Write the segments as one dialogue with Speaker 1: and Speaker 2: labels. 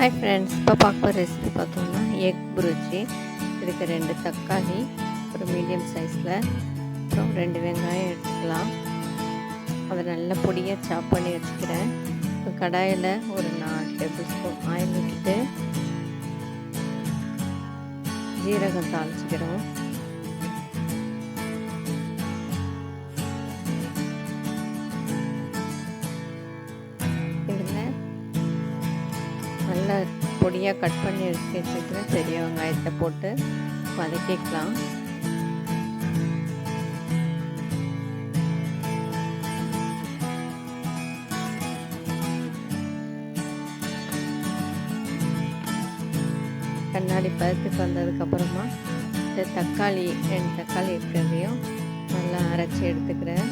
Speaker 1: Hi friends, இப்போ பார்க்க போகிற ரெசிபி பார்த்தோம்னா எக் புரிஜி. இதுக்கு 2 தக்காளி, ஒரு மீடியம் சைஸில், அப்புறம் 2 வெங்காயம் எடுத்துக்கலாம். அதை நல்லா பொடியாக சாப் பண்ணி வச்சுக்கிறேன். இப்போ கடாயில் ஒரு 4 டேபிள் ஸ்பூன் ஆயில் விட்டுட்டு ஜீரகம் தாளிச்சிக்கிறோம். இதில் நல்லா பொடியாக கட் பண்ணி எடுத்து வச்சுக்கிற பெரிய வெங்காயத்தை போட்டு வதக்கிக்கலாம். கண்ணாடி பதத்துக்கு வந்ததுக்கப்புறமா இந்த தக்காளி 2 தக்காளி இருக்கிறதையும் நல்லா அரைச்சி எடுத்துக்கிறேன்.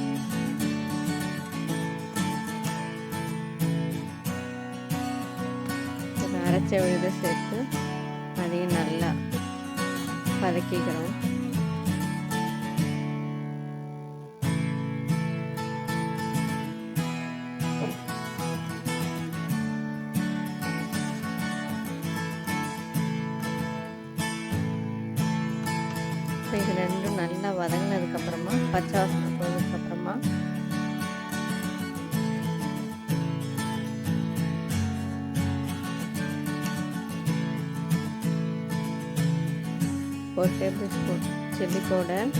Speaker 1: அரைச்ச விழுதை சேர்த்து அதையும் நல்லா வதக்கிக்கிறோம். இப்போ இது ரெண்டும் நல்லா வதங்கினதுக்கப்புறமா பச்சை வாசனை போனதுக்கப்புறமா ஒரு table spoon chilli powder,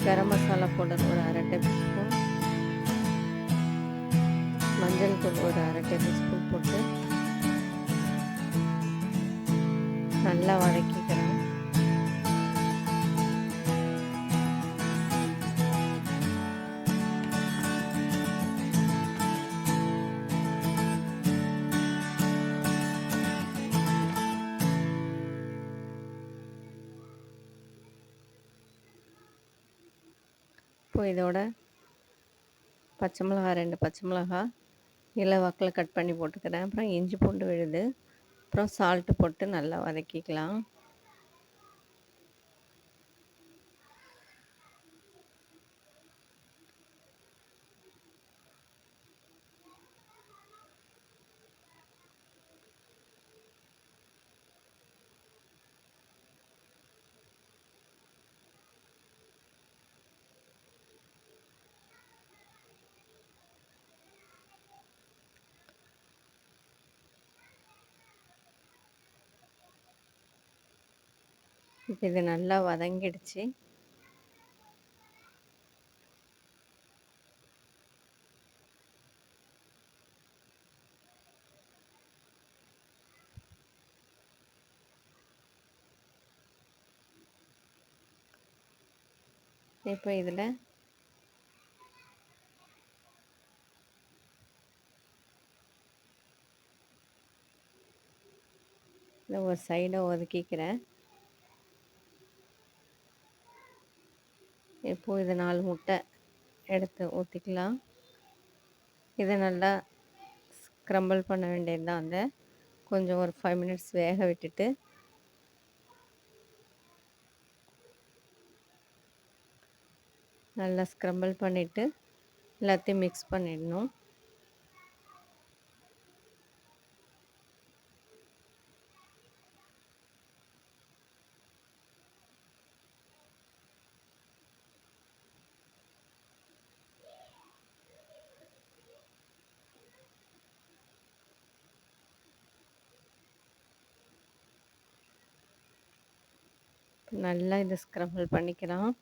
Speaker 1: garam masala powder ஒரு 1/2 டேபிள் ஸ்பூன், மஞ்சள் தூள் ஒரு 1/2 டேபிள் ஸ்பூன் போட்டு நல்லா வதக்கிக்கிறேன். இப்போ இதோட பச்சை மிளகா 2 பச்சை மிளகா இலை வாக்கில் கட் பண்ணி போட்டுக்கிறேன். அப்புறம் இஞ்சி பூண்டு விழுது, அப்புறம் சால்ட்டு போட்டு நல்லா வதக்கிக்கலாம். இப்போ இது நல்லா வதங்கிடுச்சு. இப்போ இதில் ஒரு சைடை ஒதுக்கிக்கிறேன். இப்போது இது 4 முட்டை எடுத்து ஊற்றிக்கலாம். இதை நல்லா ஸ்க்ரம்பிள் பண்ண வேண்டியது தான். அந்த கொஞ்சம் ஒரு 5 மினிட்ஸ் வேக விட்டுட்டு நல்லா ஸ்க்ரம்பிள் பண்ணிவிட்டு எல்லாத்தையும் மிக்ஸ் பண்ணிடணும். நல்லா இதை ஸ்க்ரம்பிள் பண்ணிக்கலாம்.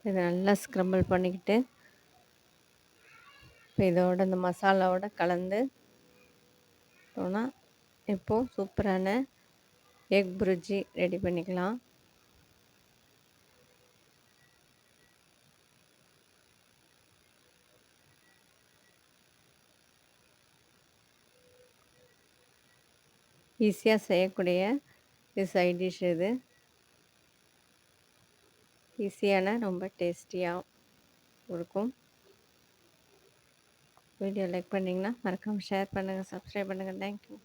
Speaker 1: இதை நல்லா ஸ்க்ரம்பிள் பண்ணிக்கிட்டு இப்போ இதோட இந்த மசாலாவோட கலந்து போனால் இப்போது சூப்பரான எக் புரிஜி ரெடி பண்ணிக்கலாம். ஈஸியாக செய்யக்கூடிய சைட் டிஷ் இது. ஈஸியான ரொம்ப டேஸ்டியாக இருக்கும். வீடியோ லைக் பண்ணிங்கன்னா மறக்காமல் ஷேர் பண்ணுங்கள், சப்ஸ்கிரைப் பண்ணுங்கள். தேங்க்யூ.